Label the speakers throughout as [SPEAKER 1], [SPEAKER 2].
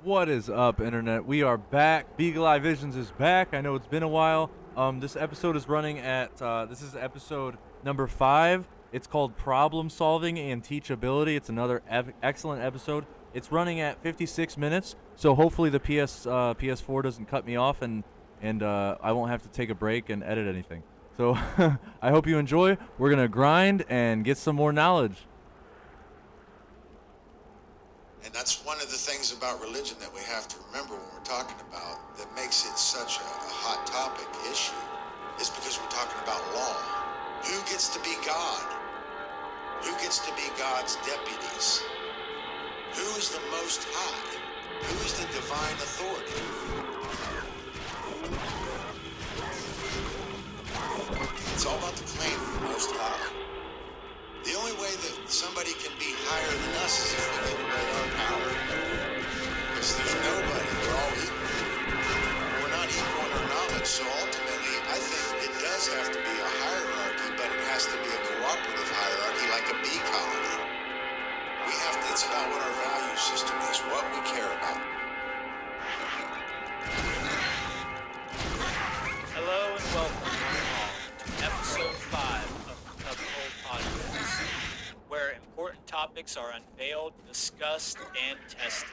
[SPEAKER 1] What is up, internet? We are back. Beagle Eye Visions is back. I know it's been a while. This episode is running at this is episode number 5. It's called Problem Solving and Teachability. It's another excellent episode. It's running at 56 minutes, so hopefully the PS4 doesn't cut me off and I won't have to take a break and edit anything. So I hope you enjoy. We're gonna grind and get some more knowledge.
[SPEAKER 2] And that's one of the things about religion that we have to remember when we're talking about that makes it such a hot topic issue is because we're talking about law. Who gets to be God? Who gets to be God's deputies? Who is the Most High? Who is the divine authority? It's all about the claim of the Most High. The only way that somebody can be higher than us is if we give away our power. Because there's nobody. We're all equal. We're not equal in our knowledge. So ultimately, I think it does have to be a hierarchy, but it has to be a cooperative hierarchy, like a bee colony. It's about what our value system is, what we care about.
[SPEAKER 3] Hello and welcome to episode 5 of the CubbyWhole podcast, where important topics are unveiled, discussed, and tested.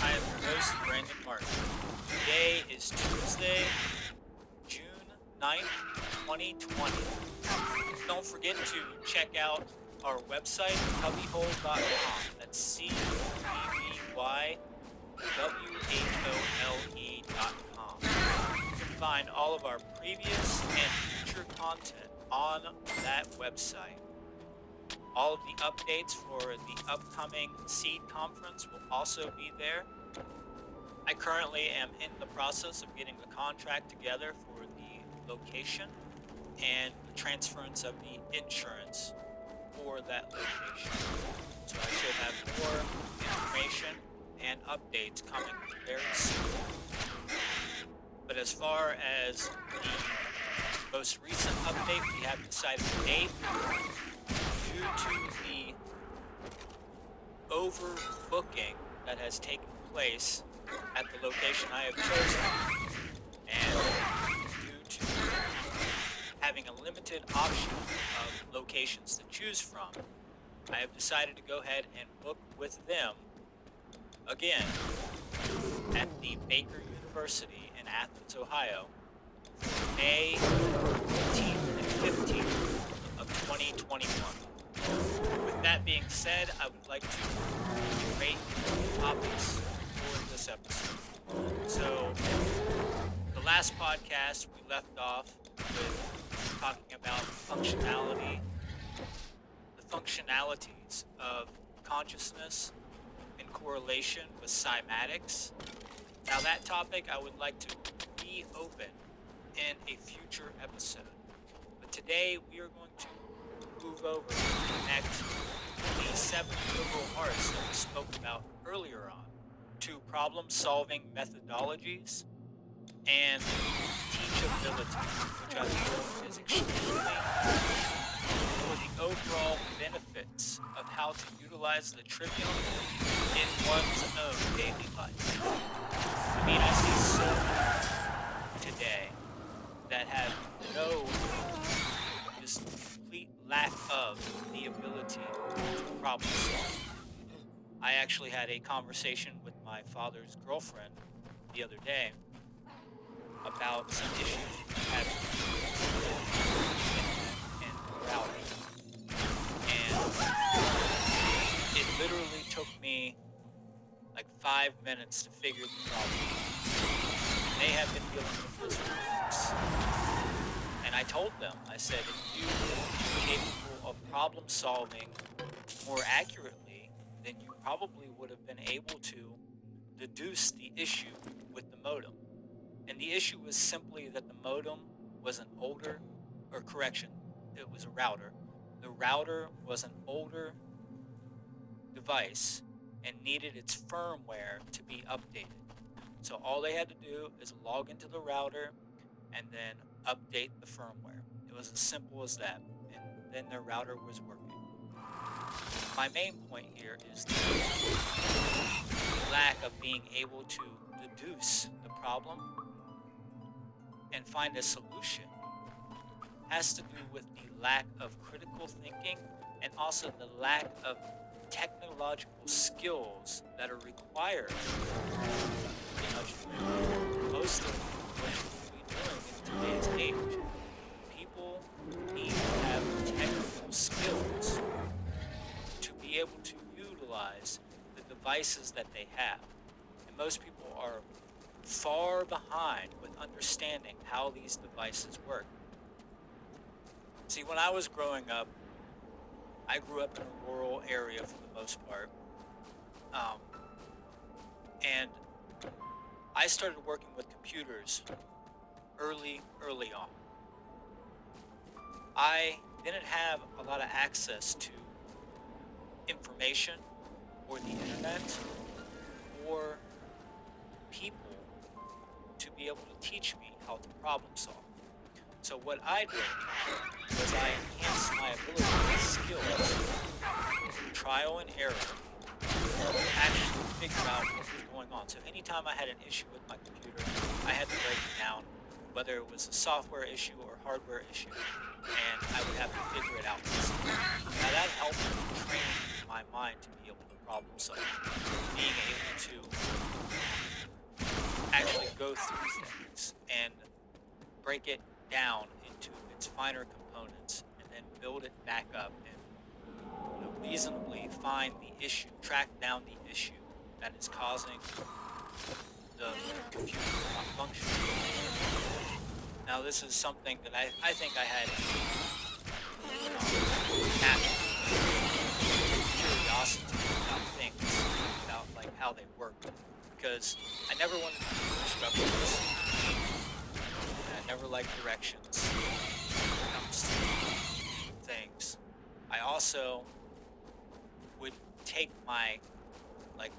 [SPEAKER 3] I am your host, Brandon Martin. Today is Tuesday, June 9th, 2020. Don't forget to check out our website, CubbyWhole.com. That's CubbyWhole.com. You can find all of our previous and future content on that website. All of the updates for the upcoming Seed Conference will also be there. I currently am in the process of getting the contract together for the location and the transference of the insurance for that location. So I should have more information and updates coming very soon. But as far as the most recent update, we have decided a date due to the overbooking that has taken place at the location I have chosen, and due to having a limited option of locations to choose from, I have decided to go ahead and book with them again at the Baker University in Athens, Ohio, for May 14th and 15th of 2021. With that being said, I would like to rate the topics for this episode. So, the last podcast we left off with talking about the functionalities of consciousness in correlation with cymatics. Now that topic I would like to reopen in a future episode. But today we are going to move over to connect the 7 liberal arts that we spoke about earlier on to problem-solving methodologies and teachability, which I feel is extremely important for the overall benefits of how to utilize the trivium in one's own daily life. I mean, I see so many today that have just complete lack of the ability to problem solve. I actually had a conversation with my father's girlfriend the other day about some issues we had and routing. And it literally took me like 5 minutes to figure the problem out. They have been dealing with this for weeks. And I told them, I said, if you were capable of problem solving more accurately, then you probably would have been able to deduce the issue with the modem. And the issue was simply that the modem was an older, or correction, it was a router. The router was an older device and needed its firmware to be updated. So all they had to do is log into the router and then update the firmware. It was as simple as that. And then their router was working. My main point here is the lack of being able to deduce the problem and find a solution has to do with the lack of critical thinking and also the lack of technological skills that are required. Most of what we're doing in today's age, people need to have technical skills to be able to utilize the devices that they have. And most people are far behind with understanding how these devices work. See, when I was growing up, I grew up in a rural area for the most part. And I started working with computers early on. I didn't have a lot of access to information or the internet or people to be able to teach me how to problem solve. So what I did was I enhanced my ability and skills through trial and error to actually figure out what was going on. So anytime I had an issue with my computer, I had to break it down, whether it was a software issue or hardware issue, and I would have to figure it out myself. Now that helped me train my mind to be able to problem solve, being able to actually go through things and break it down into its finer components and then build it back up and reasonably find the issue, track down the issue that is causing the computer to not function. Now this is something that I think I had natural curiosity about things, about like how they worked, because I never wanted to do instructions. I never liked directions when it comes to things. I also would take my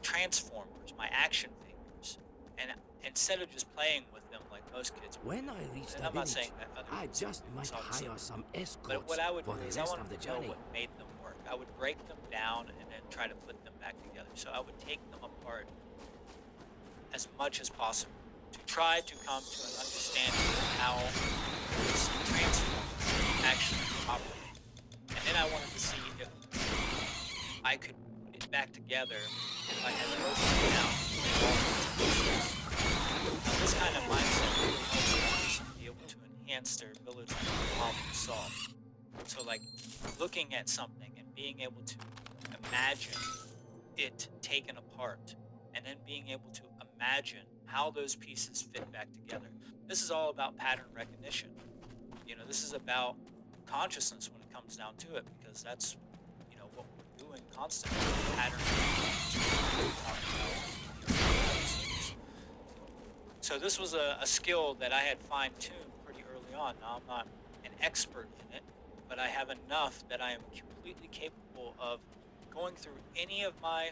[SPEAKER 3] transformers, my action figures, and instead of just playing with them like most kids would,
[SPEAKER 4] When I reach
[SPEAKER 3] and
[SPEAKER 4] the
[SPEAKER 3] I'm not
[SPEAKER 4] village,
[SPEAKER 3] saying that other
[SPEAKER 4] I
[SPEAKER 3] kids
[SPEAKER 4] just
[SPEAKER 3] do
[SPEAKER 4] might
[SPEAKER 3] this, obviously.
[SPEAKER 4] hire some escorts
[SPEAKER 3] But what I would
[SPEAKER 4] for
[SPEAKER 3] do
[SPEAKER 4] the
[SPEAKER 3] is I
[SPEAKER 4] rest of
[SPEAKER 3] wanted
[SPEAKER 4] the
[SPEAKER 3] to know
[SPEAKER 4] journey.
[SPEAKER 3] what made them work. I would break them down and then try to put them back together. So I would take them apart as much as possible to try to come to an understanding of how this transformer actually operates. And then I wanted to see if I could put it back together if I had broken it down into all these pieces. Now this kind of mindset really helps a person be able to enhance their ability to problem solve. So like looking at something and being able to imagine it taken apart and then being able to imagine how those pieces fit back together. This is all about pattern recognition. This is about consciousness when it comes down to it, because that's, what we're doing constantly. Pattern recognition. We talk about episodes. So this was a skill that I had fine-tuned pretty early on. Now I'm not an expert in it, but I have enough that I am completely capable of going through any of my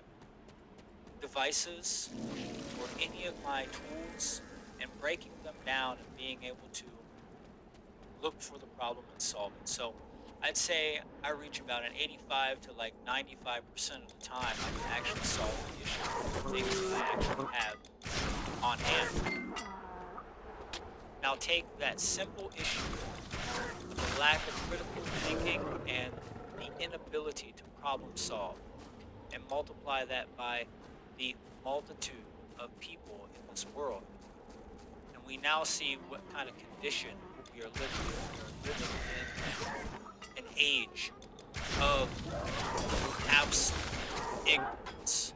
[SPEAKER 3] devices or any of my tools and breaking them down and being able to look for the problem and solve it. So I'd say I reach about an 85 to 95% of the time I can actually solve the issue, things that I actually have on hand. Now take that simple issue, the lack of critical thinking and the inability to problem solve, and multiply that by the multitude of people in this world. And we now see what kind of condition we are living in. We are living in an age of absolute ignorance.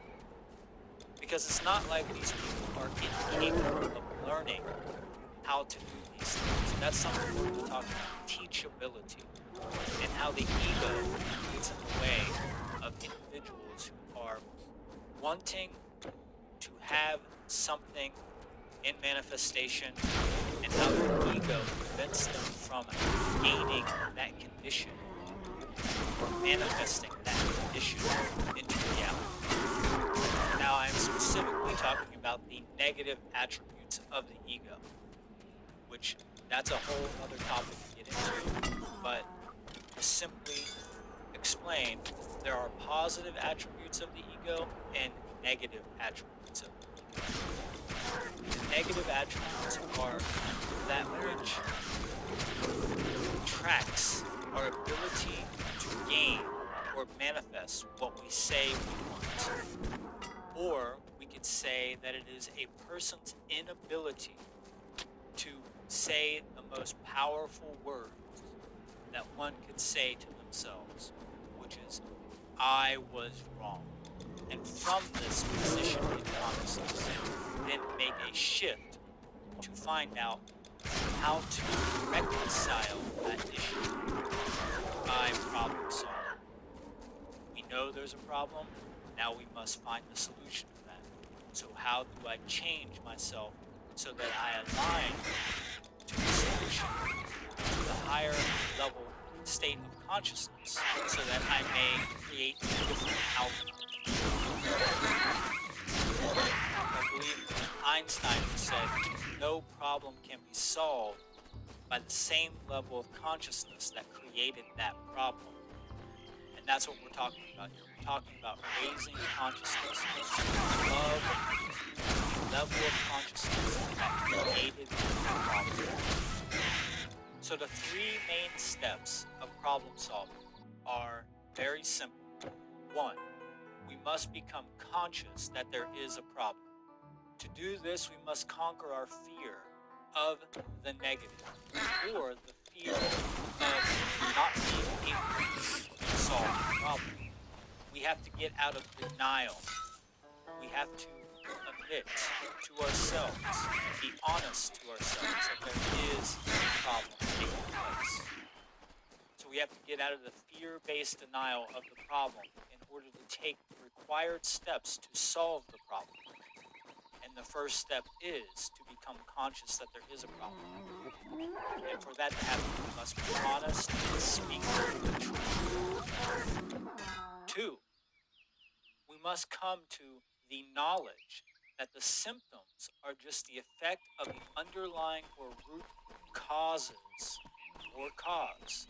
[SPEAKER 3] Because it's not like these people are incapable of learning how to do these things. That's something we're going to talk about, teachability, and how the ego gets in the way of individuals who are wanting to have something in manifestation, and how their ego prevents them from gaining that condition or manifesting that condition into reality. Now I'm specifically talking about the negative attributes of the ego, which that's a whole other topic to get into, but to simply explain, there are positive attributes of the ego and negative attributes of it. The negative attributes are that which tracks our ability to gain or manifest what we say we want. Or we could say that it is a person's inability to say the most powerful words that one could say to themselves, which is, I was wrong. And from this position in consciousness, then make a shift to find out how to reconcile that issue by problem solving. We know there's a problem, now we must find the solution to that. So how do I change myself so that I align to the solution, to the higher level state of consciousness, so that I may create a different outcome? I believe Einstein said no problem can be solved by the same level of consciousness that created that problem. And that's what we're talking about here. We're talking about raising consciousness above the level of consciousness that created the problem. So the three main steps of problem solving are very simple. One, we must become conscious that there is a problem. To do this, we must conquer our fear of the negative, or the fear of not being able to solve the problem. We have to get out of denial. We have to admit to ourselves, be honest to ourselves that there is a problem taking place. So we have to get out of the fear-based denial of the problem in order to take the required steps to solve the problem. And the first step is to become conscious that there is a problem. And for that to happen, we must be honest and speak the truth. Two, we must come to the knowledge that the symptoms are just the effect of the underlying or root causes or cause.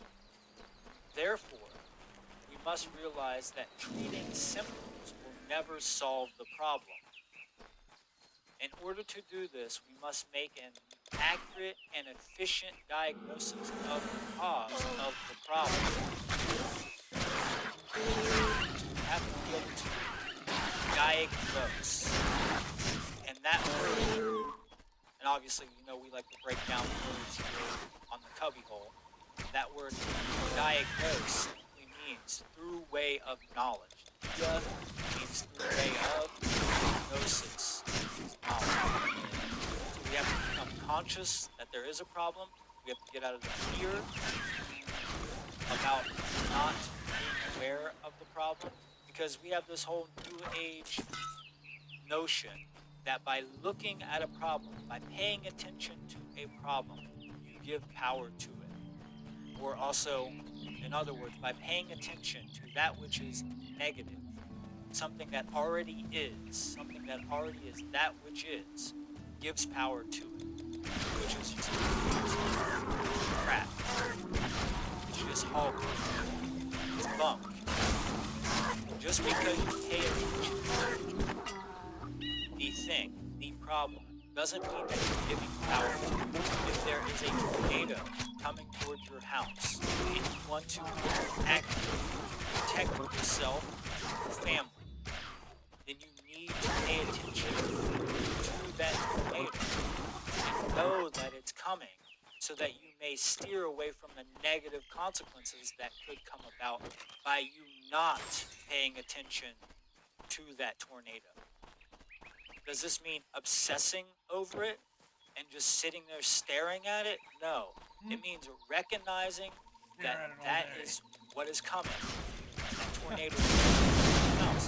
[SPEAKER 3] Therefore, we must realize that treating symptoms will never solve the problem. In order to do this, we must make an accurate and efficient diagnosis of the cause of the problem. We have to be able to diagnose. And that word, and obviously, we like to break down words here on the CubbyWhole. That word diagnose simply means through way of knowledge. Dia means through way of, gnosis means knowledge. So we have to become conscious that there is a problem. We have to get out of the fear about not being aware of the problem, because we have this whole new age notion that by looking at a problem, by paying attention to a problem, you give power to it. Or also, in other words, by paying attention to that which is negative, something that already is that which is, gives power to it, which is just crap. It's just hog. It's bunk. Just because you pay attention to the thing, the problem, doesn't mean that you're giving power to it. If there is a tornado coming towards your house and you want to actively protect yourself and your family, then you need to pay attention to that tornado and know that it's coming, so that you may steer away from the negative consequences that could come about by you not paying attention to that tornado. Does this mean obsessing over it and just sitting there staring at it? No. It means recognizing that that is what is coming. That tornado is coming.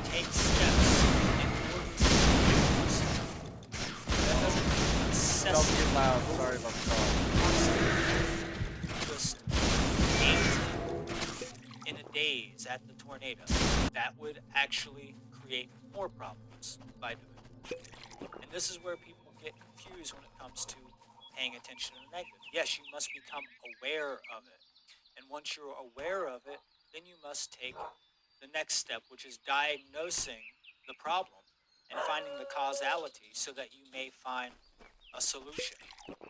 [SPEAKER 3] Take steps in order to use. That doesn't mean obsessing.
[SPEAKER 1] Don't get loud. Sorry about the call.
[SPEAKER 3] Just gazing in a daze at the tornado. That would actually create more problems by doing it. And this is where people get confused when it comes to paying attention to the negative. Yes, you must become aware of it. And once you're aware of it, then you must take the next step, which is diagnosing the problem and finding the causality so that you may find a solution.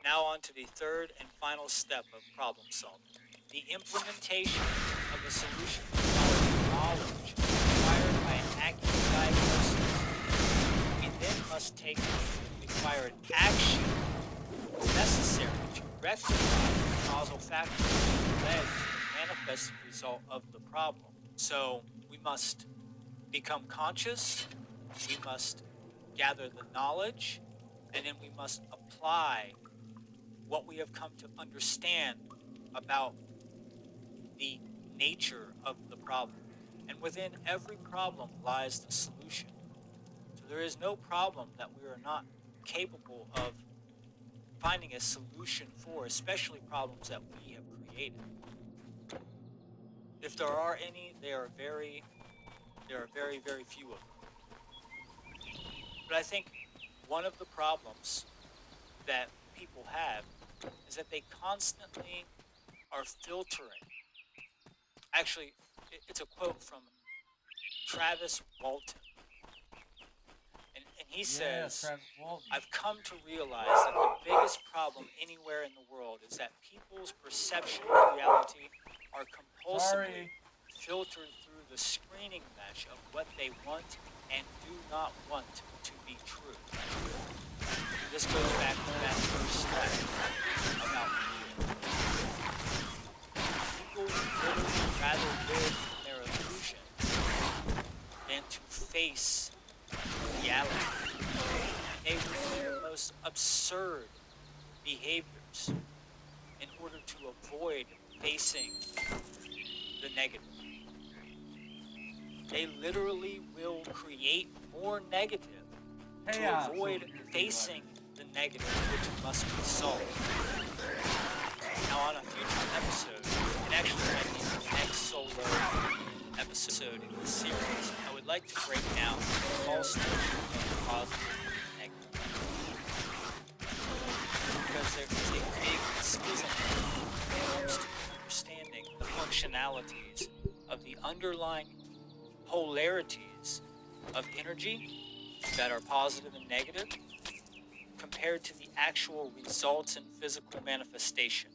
[SPEAKER 3] Now on to the third and final step of problem solving. The implementation of a solution requires knowledge acquired by an accurate diagnosis. We then must take the required action necessary to rectify the causal factors that led to the manifest result of the problem. So we must become conscious, we must gather the knowledge, and then we must apply what we have come to understand about the nature of the problem. And within every problem lies the solution. So there is no problem that we are not capable of finding a solution for, especially problems that we have created. If there are any, there are very, very few of them. But I think one of the problems that people have is that they constantly are filtering. Actually, it's a quote from Travis Walton. And he says,
[SPEAKER 1] Travis Walton.
[SPEAKER 3] I've come to realize that the biggest problem anywhere in the world is that people's perception of reality are compulsively filtered through the screening mesh of what they want and do not want to be true. This goes back to that first step about people would literally rather live in their illusion than to face reality. They would do the most absurd behaviors in order to avoid facing the negative. They literally will create more negative to avoid facing the negative, which must be solved. Now, on a future episode, and actually might be the next solo episode in the series, I would like to break down the false notion of positive and negative. Because there is a big schism when it comes to understanding the functionalities of the underlying polarities of energy that are positive and negative compared to the actual results in physical manifestation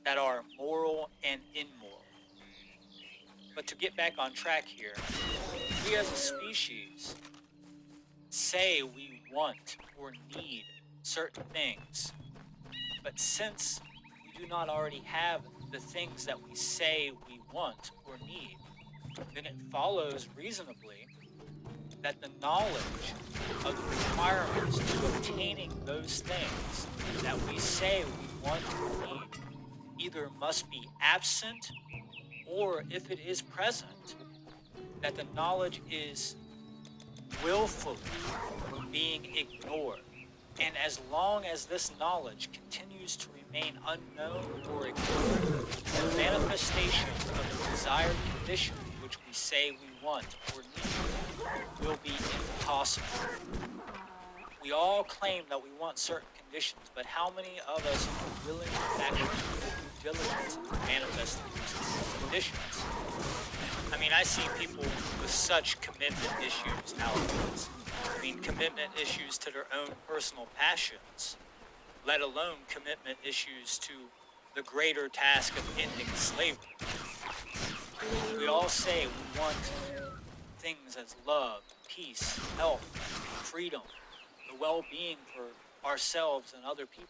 [SPEAKER 3] that are moral and immoral. But to get back on track here, we as a species say we want or need certain things, but since we do not already have the things that we say we want or need, then it follows reasonably that the knowledge of the requirements to obtaining those things that we say we want or need either must be absent, or if it is present, that the knowledge is willfully being ignored. And as long as this knowledge continues to remain unknown or ignored, the manifestation of the desired condition which we say we want or need will be impossible. We all claim that we want certain conditions, but how many of us are willing to actually do due diligence to manifest these conditions? I mean, I see people with such commitment issues nowadays. I mean, commitment issues to their own personal passions, let alone commitment issues to the greater task of ending slavery. We all say we want things as love, peace, health, freedom, the well-being for ourselves and other people.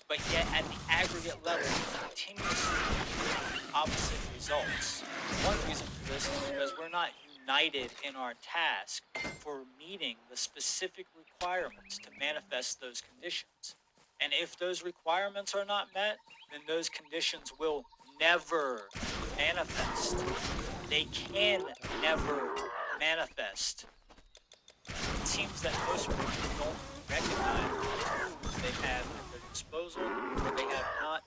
[SPEAKER 3] But yet, at the aggregate level, we continuously get opposite results. One reason for this is because we're not united in our task for meeting the specific requirements to manifest those conditions. And if those requirements are not met, then those conditions will never manifest. They can never manifest. It seems that most people don't recognize the tools they have at their disposal, or they have not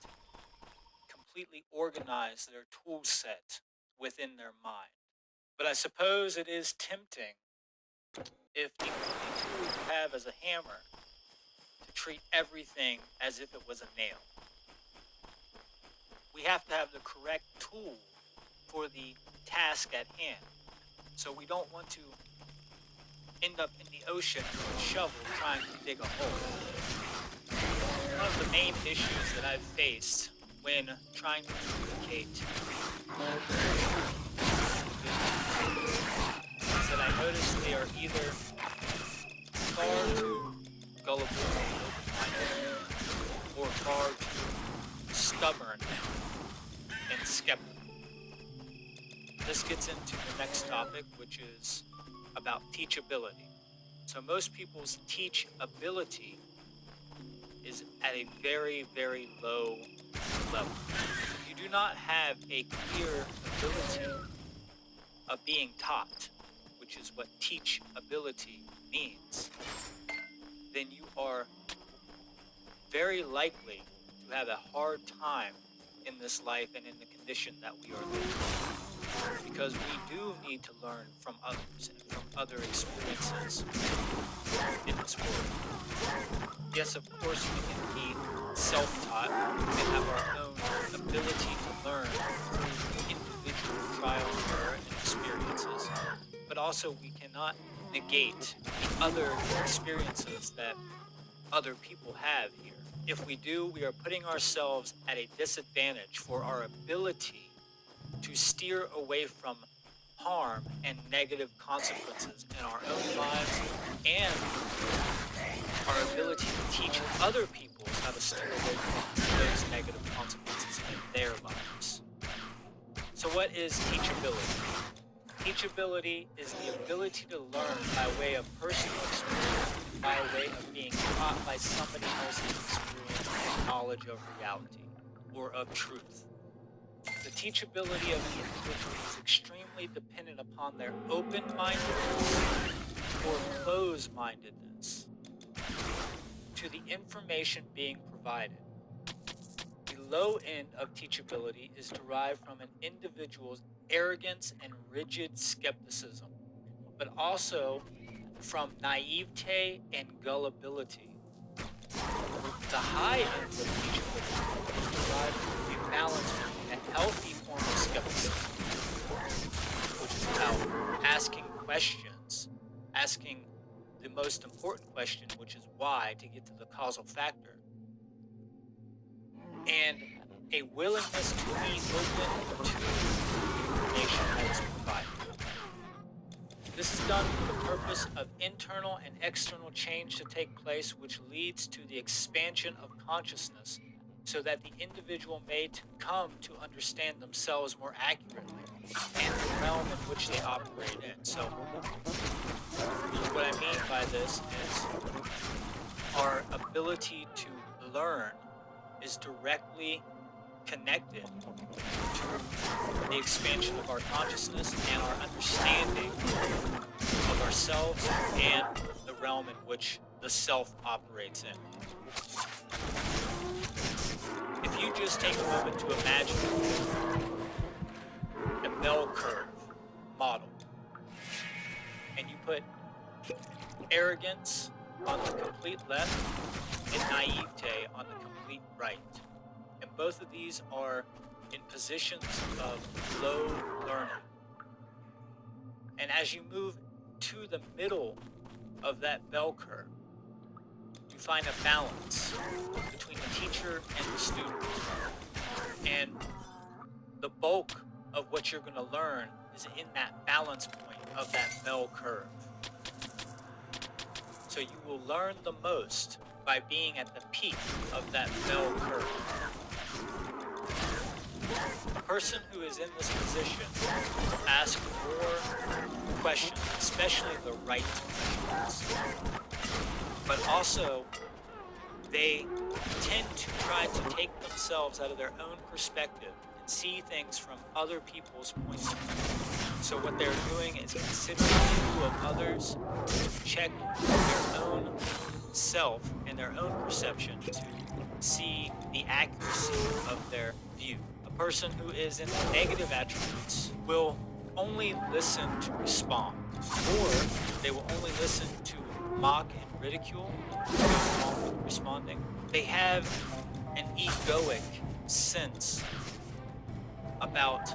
[SPEAKER 3] completely organized their tool set within their mind. But I suppose it is tempting, if the only tool you have is a hammer, to treat everything as if it was a nail. We have to have the correct tool for the task at hand. So we don't want to end up in the ocean with a shovel trying to dig a hole. One of the main issues that I've faced when trying to communicate is that I notice they are either far too gullible or far too stubborn and skeptical. This gets into the next topic, which is about teachability. So most people's teachability is at a very, very low level. If you do not have a clear ability of being taught, which is what teachability means, then you are very likely to have a hard time in this life and in the condition that we are living. Because we do need to learn from others and from other experiences in this world. Yes, of course, we can be self-taught. We can have our own ability to learn through individual trial and error and experiences. But also, we cannot negate the other experiences that other people have here. If we do, we are putting ourselves at a disadvantage for our ability to steer away from harm and negative consequences in our own lives, and our ability to teach other people how to steer away from those negative consequences in their lives. So what is teachability? Teachability is the ability to learn by way of personal experience, by way of being taught by somebody else's experience and knowledge of reality or of truth. The teachability of the individual is extremely dependent upon their open-mindedness or closed-mindedness to the information being provided. The low end of teachability is derived from an individual's arrogance and rigid skepticism, but also from naivete and gullibility. The high end of teachability is derived from a balance between a healthy form of skepticism, which is about asking questions, asking the most important question, which is why, to get to the causal factor, and a willingness to be open to information that is provided. This is done for the purpose of internal and external change to take place, which leads to the expansion of consciousness so that the individual may come to understand themselves more accurately and the realm in which they operate in. So what I mean by this is our ability to learn is directly connected to the expansion of our consciousness and our understanding of ourselves and the realm in which the self operates in. If you just take a moment to imagine a bell curve model, and you put arrogance on the complete left and naivete on the complete right. And both of these are in positions of low learning. And as you move to the middle of that bell curve, you find a balance between the teacher and the student. And the bulk of what you're going to learn is in that balance point of that bell curve. So you will learn the most by being at the peak of that bell curve. A person who is in this position will ask more questions, especially the right questions. But also, they tend to try to take themselves out of their own perspective and see things from other people's points of view. So what they're doing is considering the view of others to check their own self and their own perception to see the accuracy of their view. A person who is in the negative attributes will only listen to respond, or they will only listen to mock and ridicule along with responding. They have an egoic sense about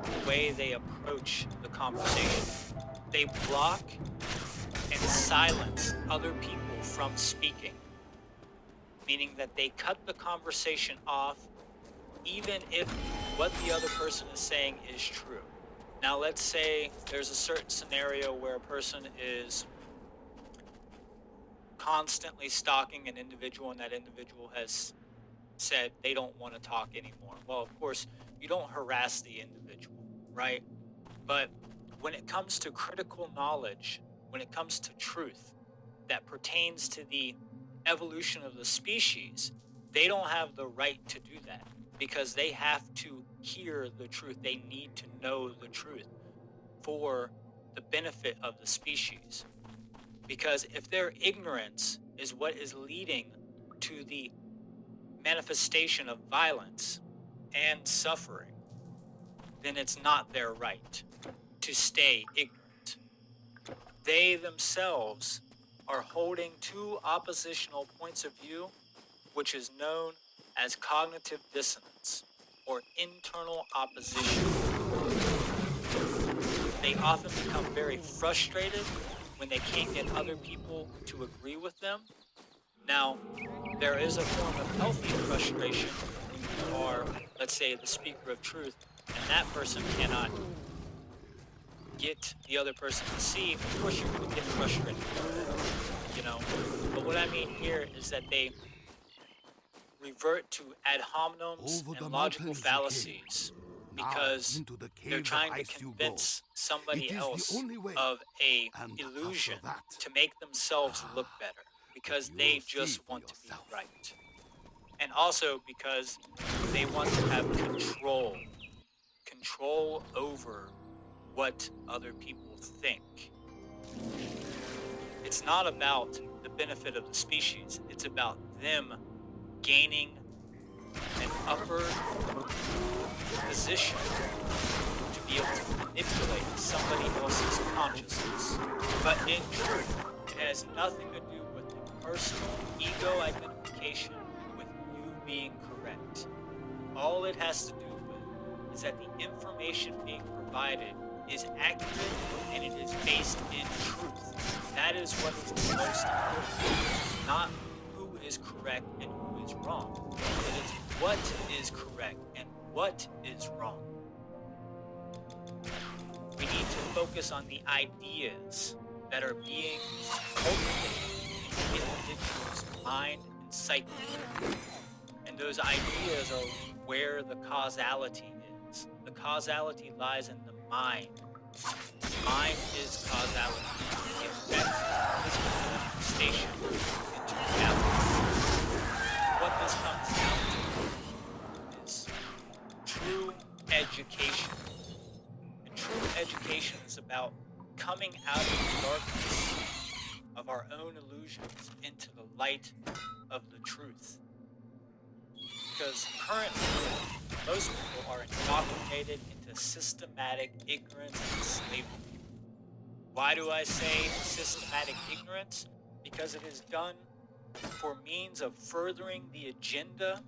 [SPEAKER 3] the way they approach the conversation. They block and silence other people from speaking, meaning that they cut the conversation off even if what the other person is saying is true. Now, let's say there's a certain scenario where a person is constantly stalking an individual and that individual has said they don't want to talk anymore. Well, of course, you don't harass the individual, right? But when it comes to critical knowledge, when it comes to truth that pertains to the evolution of the species, they don't have the right to do that because they have to hear the truth. They need to know the truth for the benefit of the species. Because if their ignorance is what is leading to the manifestation of violence and suffering, then it's not their right to stay ignorant. They themselves are holding two oppositional points of view, which is known as cognitive dissonance or internal opposition. They often become very frustrated when they can't get other people to agree with them. Now, there is a form of healthy frustration when you are, let's say, the speaker of truth, and that person cannot get the other person to see. Of course, you're going to get frustrated, you know. But what I mean here is that they revert to ad hominems and logical fallacies because they're trying to convince somebody else of a illusion to make themselves look better because they just want to be right. And also because they want to have control over what other people think. It's not about the benefit of the species, it's about them gaining an upper position to be able to manipulate somebody else's consciousness. But in truth, it has nothing to do with the personal ego identification with you being correct. All it has to do with is that the information being provided is accurate and it is based in truth. That is what is the most important, not who is correct and who is wrong. It is what is correct and what is wrong. We need to focus on the ideas that are being cultivated in the individual's mind and psyche. And those ideas are where the causality is. The causality lies in the mind. Mind is causality. It affects physical manifestation into reality. What this comes down to is true education. And true education is about coming out of the darkness of our own illusions into the light of the truth. Because currently, most people are indoctrinated into systematic ignorance and slavery. Why do I say systematic ignorance? Because it is done for means of furthering the agenda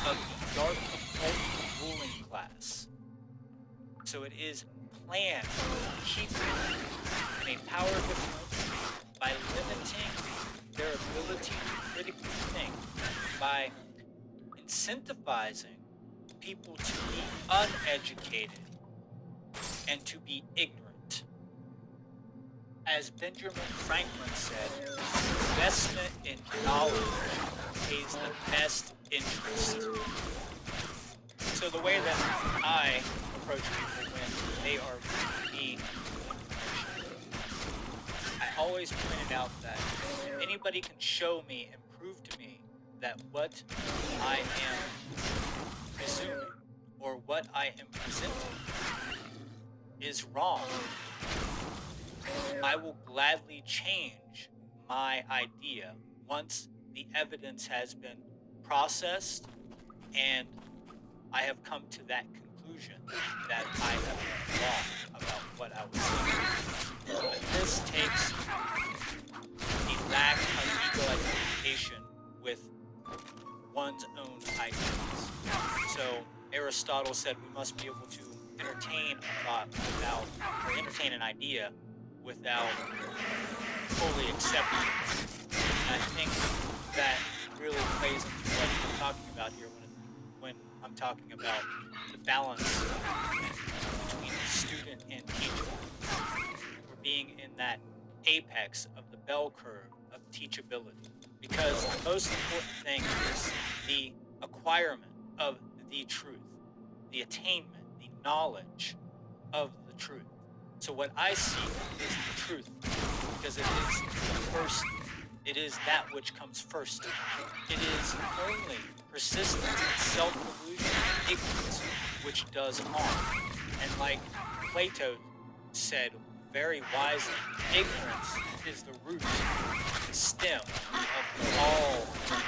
[SPEAKER 3] of the dark occult ruling class. So it is planned to keep them in a power differential by limiting their ability to critically think, by incentivizing people to be uneducated and to be ignorant. As Benjamin Franklin said, investment in knowledge pays the best interest. So the way that I approach people when they are giving me information, I always pointed out that if anybody can show me and prove to me that what I am presuming or what I am presenting is wrong, I will gladly change my idea once the evidence has been processed and I have come to that conclusion that I have been wrong about what I was saying. But this takes the lack of ego identification with one's own ideas. So Aristotle said we must be able to entertain a thought without, or entertain an idea without fully accepting it. And I think that really plays into what I'm talking about here when I'm talking about the balance between student and teacher. We're being in that apex of the bell curve of teachability. Because the most important thing is the acquirement of the truth, the attainment, the knowledge of the truth. So what I seek is the truth, because it is first. It is that which comes first. It is only persistence and self-delusion and ignorance which does harm. And like Plato said very wisely, ignorance is the root, the stem of all things.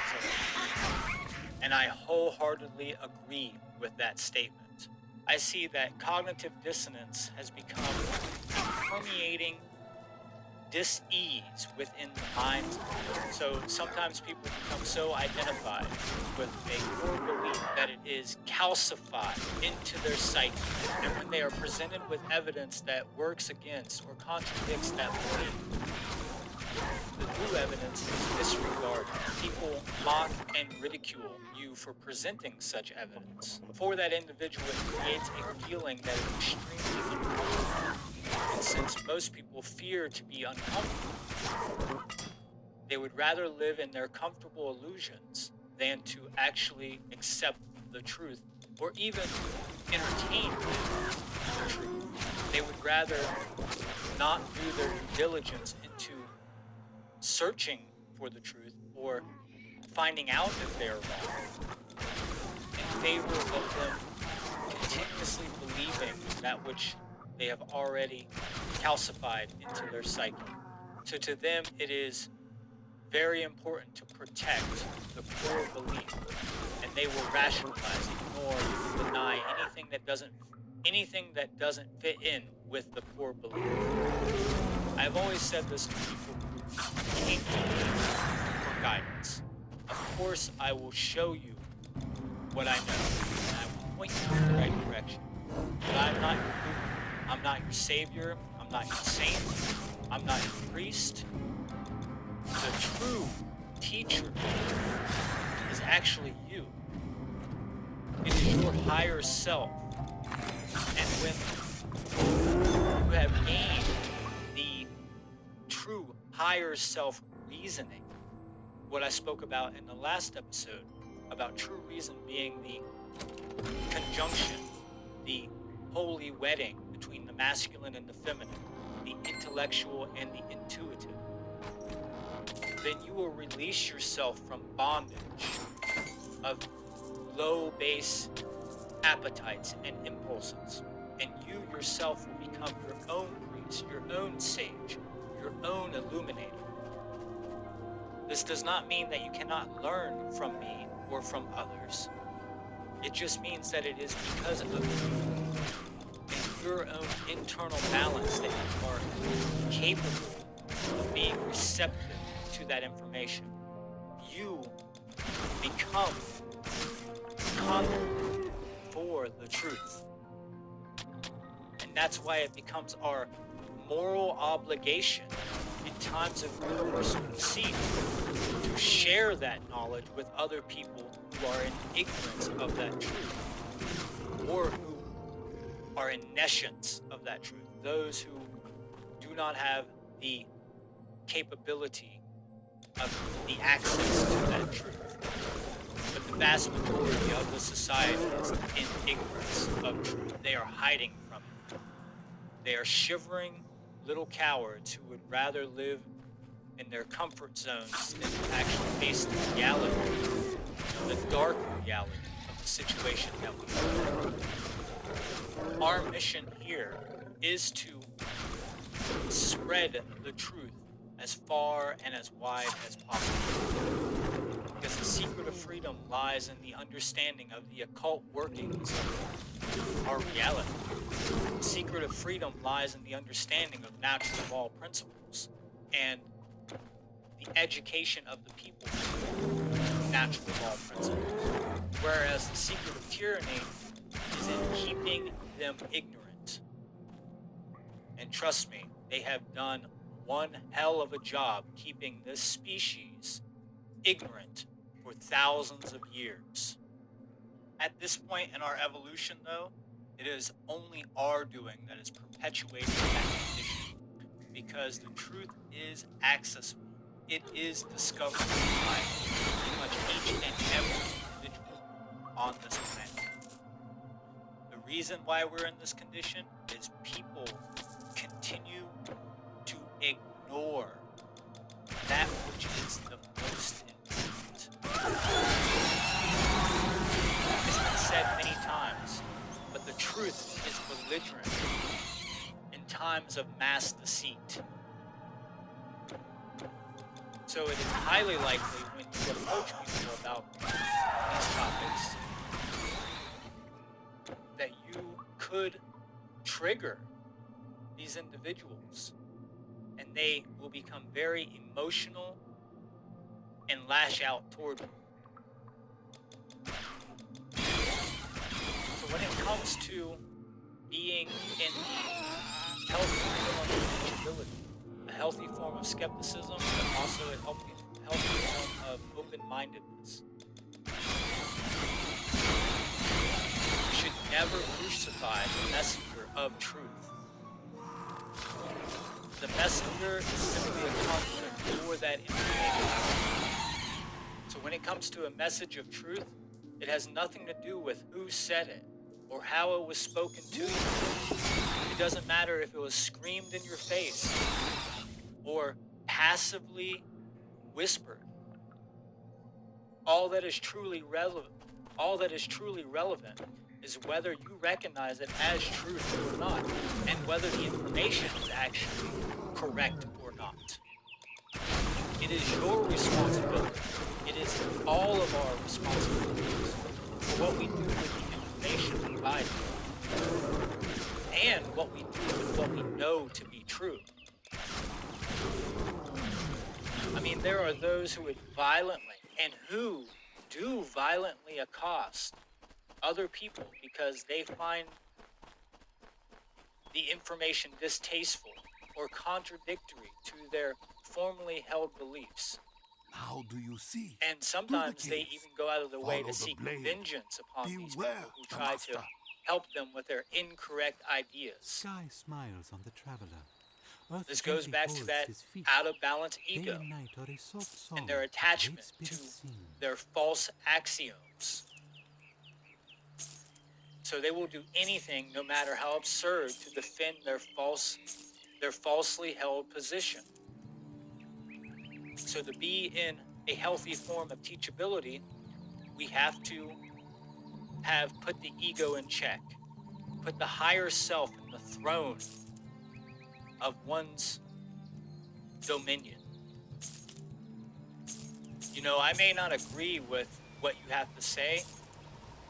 [SPEAKER 3] And I wholeheartedly agree with that statement. I see that cognitive dissonance has become a permeating dis-ease within the minds of people. So sometimes people become so identified with a core belief that it is calcified into their psyche. And when they are presented with evidence that works against or contradicts that belief, the new evidence is disregarded. People mock and ridicule you for presenting such evidence. For that individual, it creates a feeling that is extremely uncomfortable. And since most people fear to be uncomfortable, they would rather live in their comfortable illusions than to actually accept the truth or even entertain the truth. They would rather not do their due diligence into searching for the truth or finding out if they are wrong in favor of them continuously believing that which they have already calcified into their psyche. So to them, it is very important to protect the core belief, and they will rationalize, ignore, deny anything that doesn't fit in with the core belief. I've always said this to people who came to me for guidance. Of course, I will show you what I know, and I will point you in the right direction. But I'm not your guru. I'm not your savior. I'm not your saint. I'm not your priest. The true teacher is actually you. It is your higher self. And when you have gained the true higher self reasoning, what I spoke about in the last episode, about true reason being the conjunction, the holy wedding between the masculine and the feminine, the intellectual and the intuitive, then you will release yourself from bondage of low base appetites and impulses, and you yourself will become your own priest, your own sage, your own illuminator. This does not mean that you cannot learn from me or from others. It just means that it is because of you and your own internal balance that you are capable of being receptive to that information. You become conduit for the truth. And that's why it becomes our moral obligation in times of universal deceit to share that knowledge with other people who are in ignorance of that truth, or who are in nescience of that truth, those who do not have the capability of the access to that truth. But the vast majority of the society is in ignorance of truth. They are hiding from it. They are shivering little cowards who would rather live in their comfort zones than to actually face the reality, the dark reality of the situation that we are in. Our mission here is to spread the truth as far and as wide as possible. Because the secret of freedom lies in the understanding of the occult workings of our reality. The secret of freedom lies in the understanding of natural law principles and the education of the people of natural law principles. Whereas the secret of tyranny is in keeping them ignorant. And trust me, they have done one hell of a job keeping this species ignorant for thousands of years. At this point in our evolution, though, it is only our doing that is perpetuating that condition, because the truth is accessible. It is discoverable by pretty much each and every individual on this planet. The reason why we're in this condition is people continue to ignore that which is the most important. It's been said many times, but the truth is belligerent in times of mass deceit. So it is highly likely when you approach people about these topics that you could trigger these individuals, and they will become very emotional and lash out toward you. So when it comes to being in the healthy form of teachability, a healthy form of skepticism, but also a healthy form of open-mindedness, you should never crucify the messenger of truth. The messenger is simply a conduit for that information. So when it comes to a message of truth, it has nothing to do with who said it or how it was spoken to you. It doesn't matter if it was screamed in your face or passively whispered. All that is truly relevant is whether you recognize it as truth or not, and whether the information is actually correct or not. It is your responsibility. It is all of our responsibilities for what we do with the information provided, and what we do with what we know to be true. I mean, there are those who would violently, and who do violently accost other people because they find the information distasteful or contradictory to their formerly held beliefs.
[SPEAKER 4] How do you see?
[SPEAKER 3] And sometimes they even go out of their way to seek vengeance upon these people who try to help them with their incorrect ideas.
[SPEAKER 5] Sky smiles on the traveler. Earth
[SPEAKER 3] This goes back to that out of balance ego and their attachment to their false axioms. So they will do anything, no matter how absurd, to defend their falsely held position. So to be in a healthy form of teachability, we have to have put the ego in check, put the higher self in the throne of one's dominion. You know, I may not agree with what you have to say,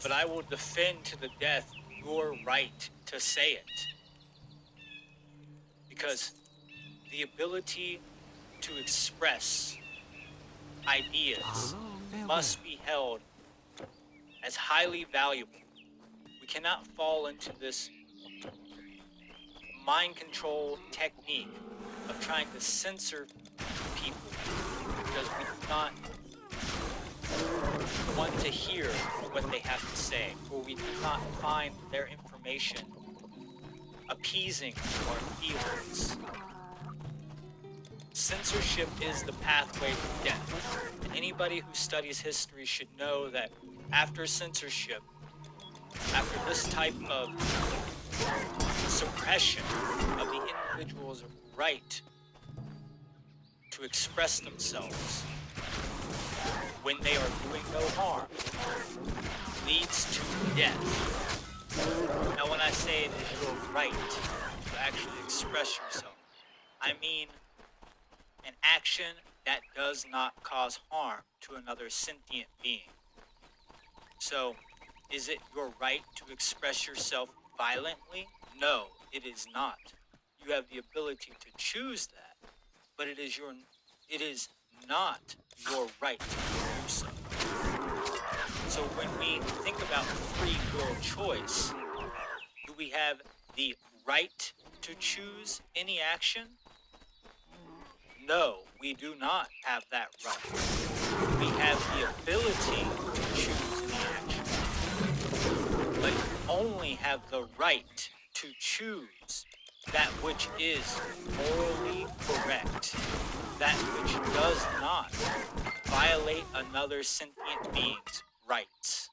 [SPEAKER 3] but I will defend to the death your right to say it. Because the ability to express ideas must be held as highly valuable. We cannot fall into this mind control technique of trying to censor people because we do not want to hear what they have to say, or we do not find their information appeasing to our feelings. Censorship is the pathway to death. And anybody who studies history should know that after censorship, after this type of suppression of the individual's right to express themselves when they are doing no harm, leads to death. Now when I say it is your right to actually express yourself, I mean an action that does not cause harm to another sentient being. So, is it your right to express yourself violently? No, it is not. You have the ability to choose that, but it is not your right to do so. So when we think about free will choice, do we have the right to choose any action? No, we do not have that right. We have the ability to choose any action, but only have the right to choose that which is morally correct, that which does not violate another sentient being's rights.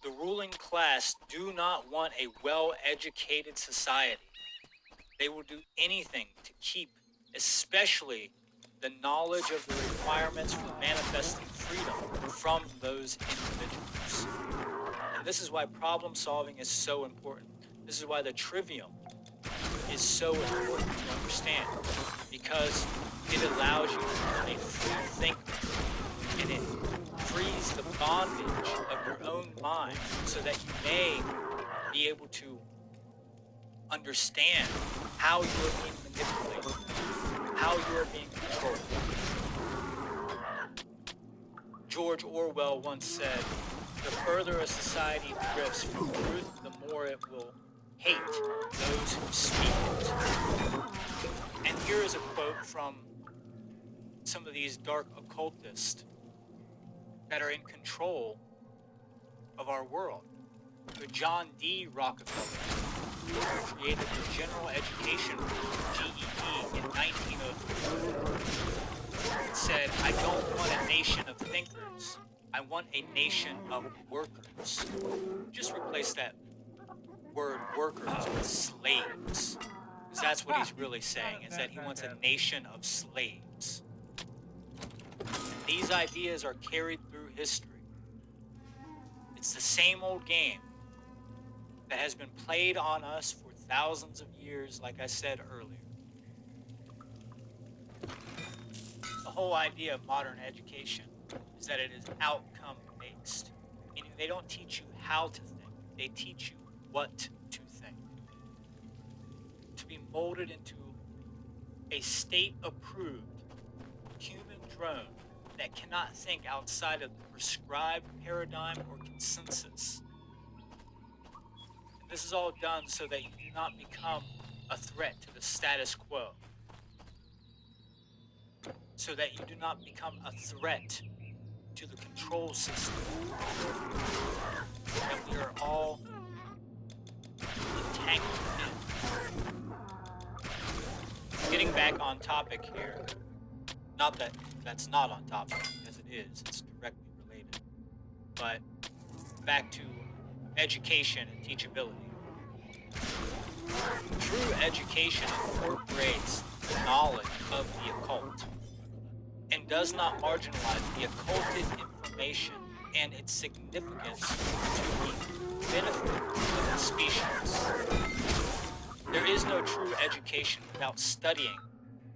[SPEAKER 3] The ruling class do not want a well-educated society. They will do anything to keep, especially the knowledge of the requirements for manifesting freedom from those individuals. And this is why problem solving is so important. This is why the trivium is so important to understand, because it allows you to become a free thinker, and it frees the bondage of your own mind so that you may be able to understand how you are being manipulated, how you are being controlled. George Orwell once said, "The further a society drifts from truth, the more it will hate those who speak it." And here is a quote from some of these dark occultists that are in control of our world. So John D. Rockefeller, who created the General Education Group, GED, in 1903, said, "I don't want a nation of thinkers. I want a nation of workers." Just replace that word workers with slaves. Because that's what he's really saying, is that he wants a nation of slaves. And these ideas are carried through history. It's the same old game that has been played on us for thousands of years, like I said earlier. The whole idea of modern education is that it is outcome-based, meaning they don't teach you how to think, they teach you what to think. To be molded into a state-approved human drone that cannot think outside of the prescribed paradigm or consensus. And this is all done so that you do not become a threat to the status quo, so that you do not become a threat to the control system that we are all entangled in. Getting back on topic here, not that that's not on topic, because it is, it's directly related, but back to education and teachability. True education incorporates the knowledge of the occult and does not marginalize the occulted information and its significance to the benefit of the species. There is no true education without studying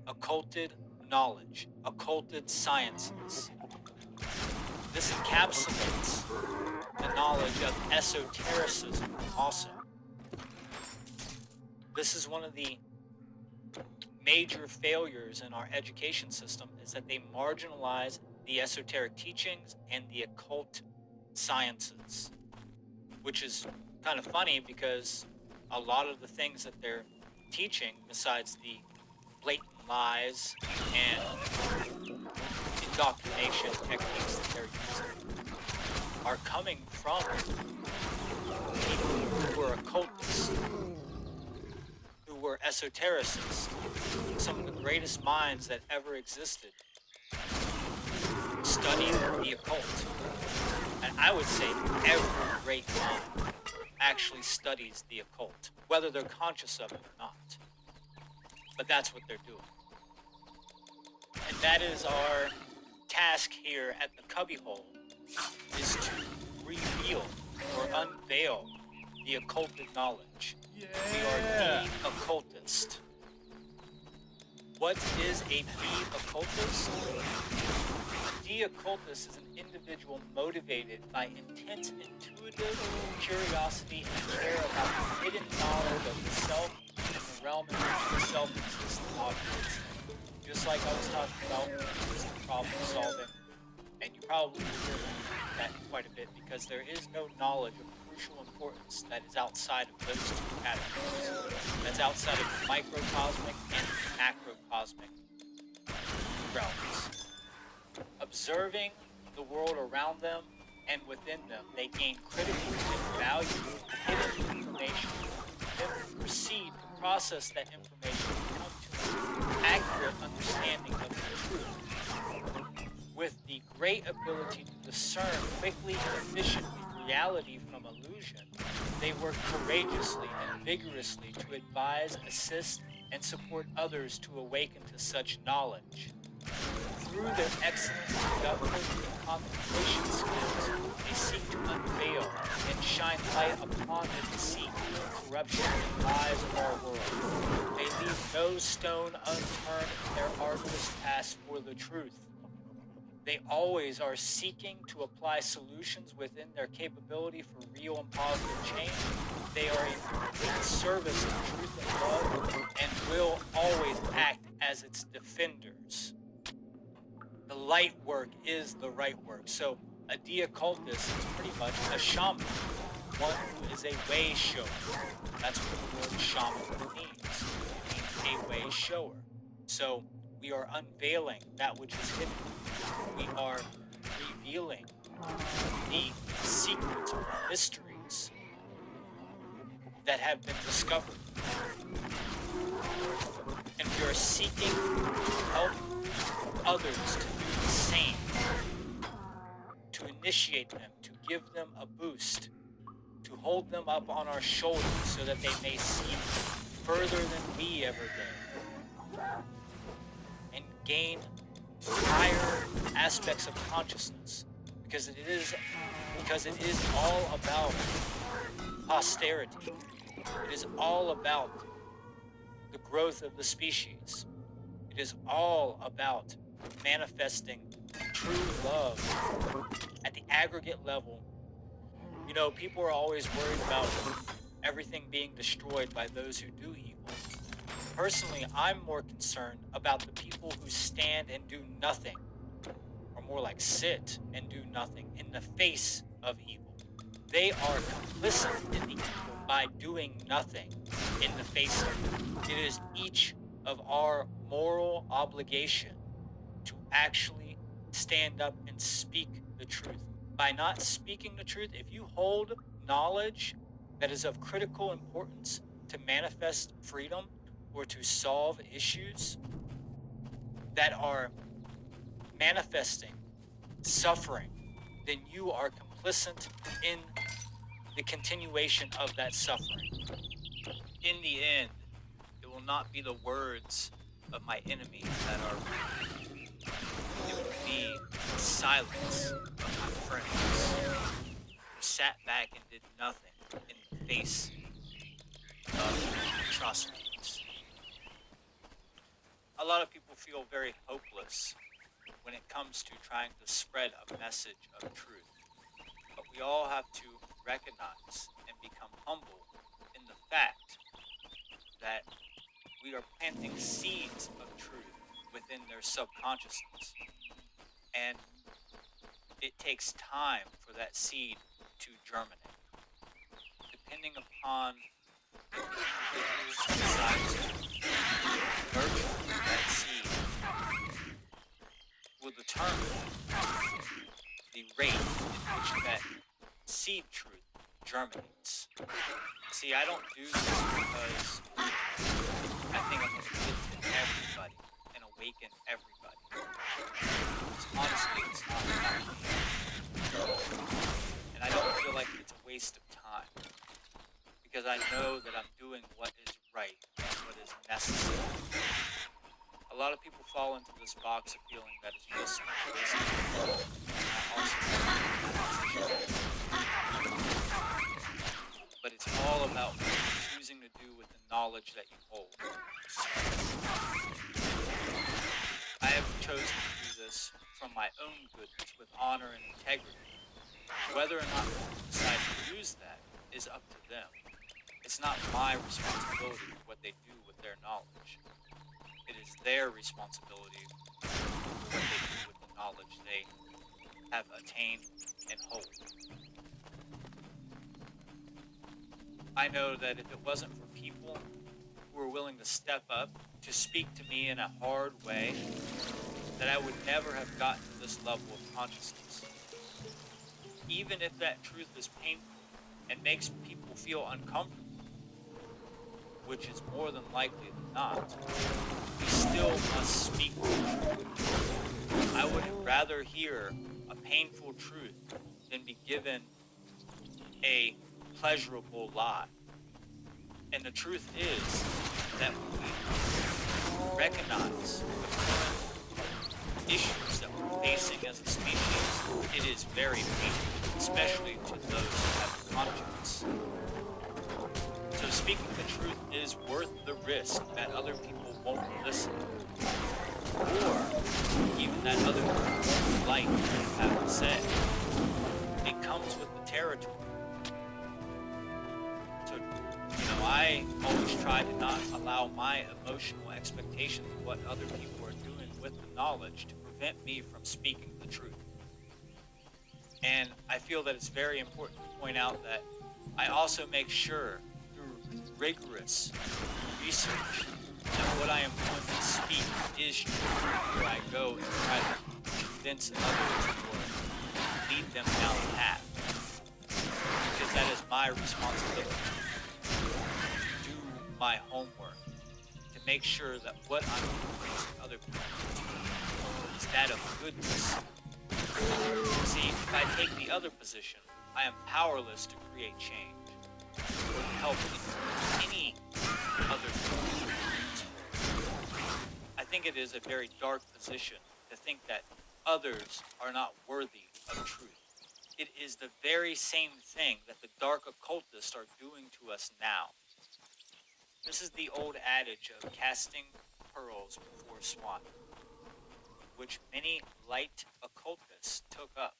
[SPEAKER 3] occulted knowledge, occulted sciences. This encapsulates the knowledge of esotericism also. This is one of the major failures in our education system, is that they marginalize the esoteric teachings and the occult sciences, which is kind of funny because a lot of the things that they're teaching, besides the blatant lies and indoctrination techniques that they're using, are coming from people who were occultists, who were esotericists, some of the greatest minds that ever existed studied the occult. And I would say every great mind actually studies the occult, whether they're conscious of it or not. But that's what they're doing. And that is our task here at the CubbyWhole, is to reveal or unveil the occulted knowledge. Yeah. We are the occultist. What is a de-occultist? De-occultist is an individual motivated by intense intuitive curiosity and care about the hidden knowledge of the self and the realm in which the self exists and operates. Just like I was talking about problem solving, and you probably hear that quite a bit, because there is no knowledge of crucial importance that is outside of those two categories. That's outside of the microcosmic and the macrocosmic realms. Observing the world around them and within them, they gain critical and valuable hidden information, then proceed to process that information and come to an accurate understanding of the truth. With the great ability to discern quickly and efficiently reality from illusion, they work courageously and vigorously to advise, assist, and support others to awaken to such knowledge. Through their excellent deductive and contemplation skills, they seek to unveil and shine light upon the deceit, corruption, and lies of our world. They leave no stone unturned in their arduous task for the truth. They always are seeking to apply solutions within their capability for real and positive change. They are in complete service to truth and love and will always act as its defenders. The light work is the right work. So a de-occultist is pretty much a shaman, one who is a way shower. That's what the word shaman means. It means a way shower. So we are unveiling that which is hidden. We are revealing the secrets or mysteries that have been discovered. And we are seeking to help others to do the same, to initiate them, to give them a boost, to hold them up on our shoulders so that they may see further than we ever did, and gain higher aspects of consciousness, because it is all about posterity. It is all about the growth of the species. It is all about manifesting true love at the aggregate level. You know, people are always worried about everything being destroyed by those who do evil. Personally, I'm more concerned about the people who stand and do nothing, or more like sit and do nothing in the face of evil. They are complicit in the evil by doing nothing in the face of it. It is each of our moral obligation to actually stand up and speak the truth. By not speaking the truth, if you hold knowledge that is of critical importance to manifest freedom or to solve issues that are manifesting suffering, then you are complicit in the continuation of that suffering. In the end, it will not be the words of my enemies that are rude. It will be the silence of my friends who sat back and did nothing in the face of atrocities. A lot of people feel very hopeless when it comes to trying to spread a message of truth. But we all have to recognize and become humble in the fact that we are planting seeds of truth within their subconsciousness. And it takes time for that seed to germinate. Depending upon the individual who decides to nurture that seed will determine the rate in which that seed truth germinates. See, I don't do this because I think I'm going to get to everybody and awaken everybody. Honestly, it's not about me. And I don't feel like it's a waste of time, because I know that I'm doing what is right and what is necessary. A lot of people fall into this box of feeling that it's just a waste of time. But it's all about what you're choosing to do with the knowledge that you hold. I have chosen to do this from my own goodness, with honor and integrity. Whether or not people decide to use that is up to them. It's not my responsibility for what they do with their knowledge. It is their responsibility for what they do with the knowledge they have attained and hold. I know that if it wasn't for people who were willing to step up to speak to me in a hard way, that I would never have gotten to this level of consciousness. Even if that truth is painful and makes people feel uncomfortable, which is more than likely than not, we still must speak the truth. I would rather hear a painful truth than be given a pleasurable lie. And the truth is that when we recognize the current issues that we're facing as a species, it is very painful, especially to those who have a conscience. So speaking the truth is worth the risk that other people won't listen, or even that other people won't like what you have to say. It comes with the territory. So, I always try to not allow my emotional expectations of what other people are doing with the knowledge to prevent me from speaking the truth. And I feel that it's very important to point out that I also make sure through rigorous research that what I am going to speak is true before I go and try to convince others or lead them down the path. Because that is my responsibility to do my homework, to make sure that what I'm convincing other people is that of goodness. See, if I take the other position, I am powerless to create change or to help in any other position. I think it is a very dark position to think that others are not worthy of truth. It is the very same thing that the dark occultists are doing to us now. This is the old adage of casting pearls before swine, which many light occultists took up,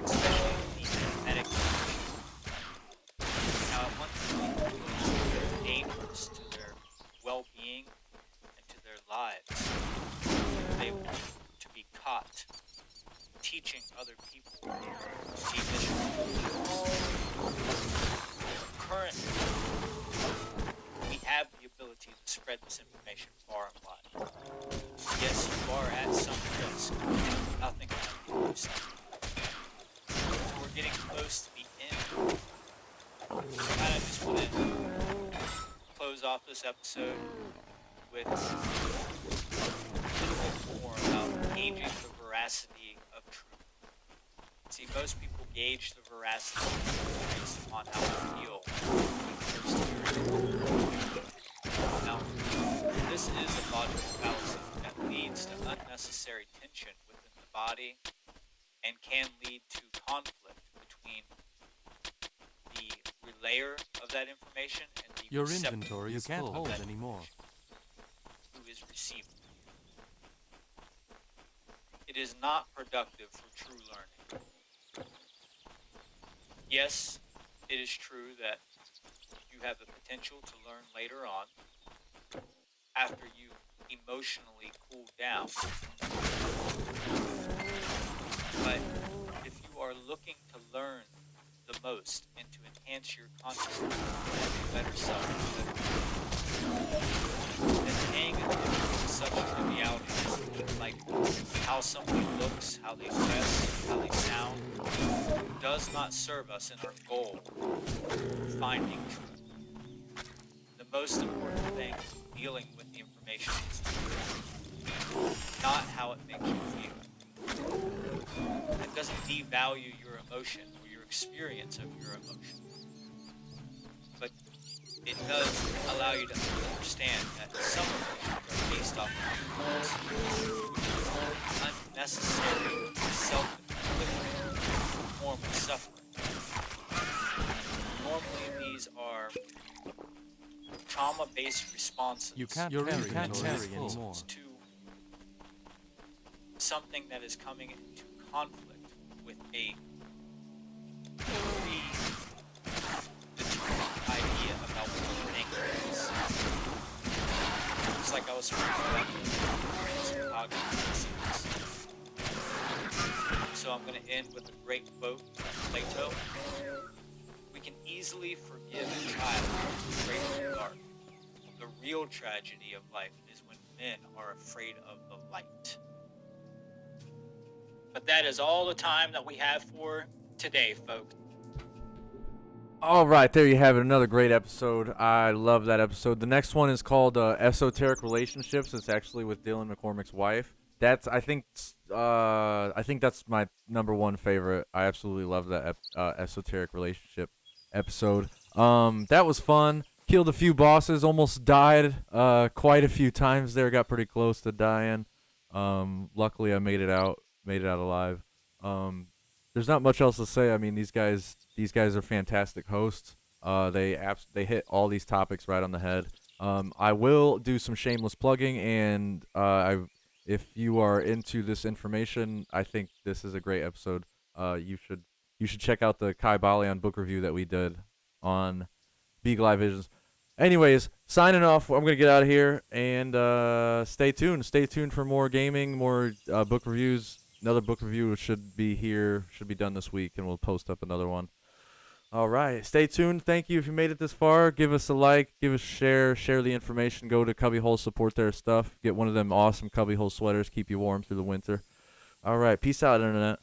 [SPEAKER 3] especially in the medic tradition. Now, at one point, it was dangerous to their well-being and to their lives. They were to be caught teaching other people the mission. Currently, we have the ability to spread this information far and wide. Yes, you are at some risk. Nothing can be used. So we're getting close to the end. I kind of just want to close off this episode with a little bit more about gauging the veracity of truth. See, most people gauge the veracity based upon how they feel when first hearing it. Now, this is a logical fallacy that leads to unnecessary tension within the body and can lead to conflict between the relayer of that information and the
[SPEAKER 1] Your
[SPEAKER 3] receptor
[SPEAKER 1] inventory is
[SPEAKER 3] of
[SPEAKER 1] full.
[SPEAKER 3] that
[SPEAKER 1] Hold anymore.
[SPEAKER 3] who is receiving. It is not productive for true learning. Yes, it is true that you have the potential to learn later on, after you emotionally cool down. But if you are looking to learn the most and to enhance your consciousness and better self, then paying attention to such trivialities like how somebody looks, how they dress, how they sound, does not serve us in our goal of finding truth. The most important thing dealing with the information is the truth, not how it makes you feel. It doesn't devalue your emotion or your experience of your emotion, but it does allow you to understand that some emotions are based off of unnecessary self-inflicted form of suffering. Normally these are trauma-based responses.
[SPEAKER 1] You can't carry anymore.
[SPEAKER 3] To something that is coming into conflict with a idea about what anger is. Just like I was speaking about in cognitive series. So I'm going to end with a great quote from Plato. We can easily forgive a child who is afraid of the dark. The real tragedy of life is when men are afraid of the light. But that is all the time that we have for today, folks.
[SPEAKER 1] All right, there you have it. Another great episode. I love that episode. The next one is called Esoteric Relationships. It's actually with Dylan McCormick's wife. I think that's my number one favorite. I absolutely love that esoteric relationship episode. That was fun. Killed a few bosses. Almost died quite a few times there. Got pretty close to dying. Luckily, I made it out alive. There's not much else to say. I mean, these guys are fantastic hosts. They hit all these topics right on the head. I will do some shameless plugging, and if you are into this information, I think this is a great episode. You should check out the Kai Balian book review that we did on Beagle Eye Visions. Anyways, signing off. I'm gonna get out of here, and stay tuned. Stay tuned for more gaming, more book reviews. Another book review should be done this week, and we'll post up another one. All right, stay tuned. Thank you if you made it this far. Give us a like, give us a share the information. Go to CubbyWhole, support their stuff. Get one of them awesome CubbyWhole sweaters. Keep you warm through the winter. All right, peace out, Internet.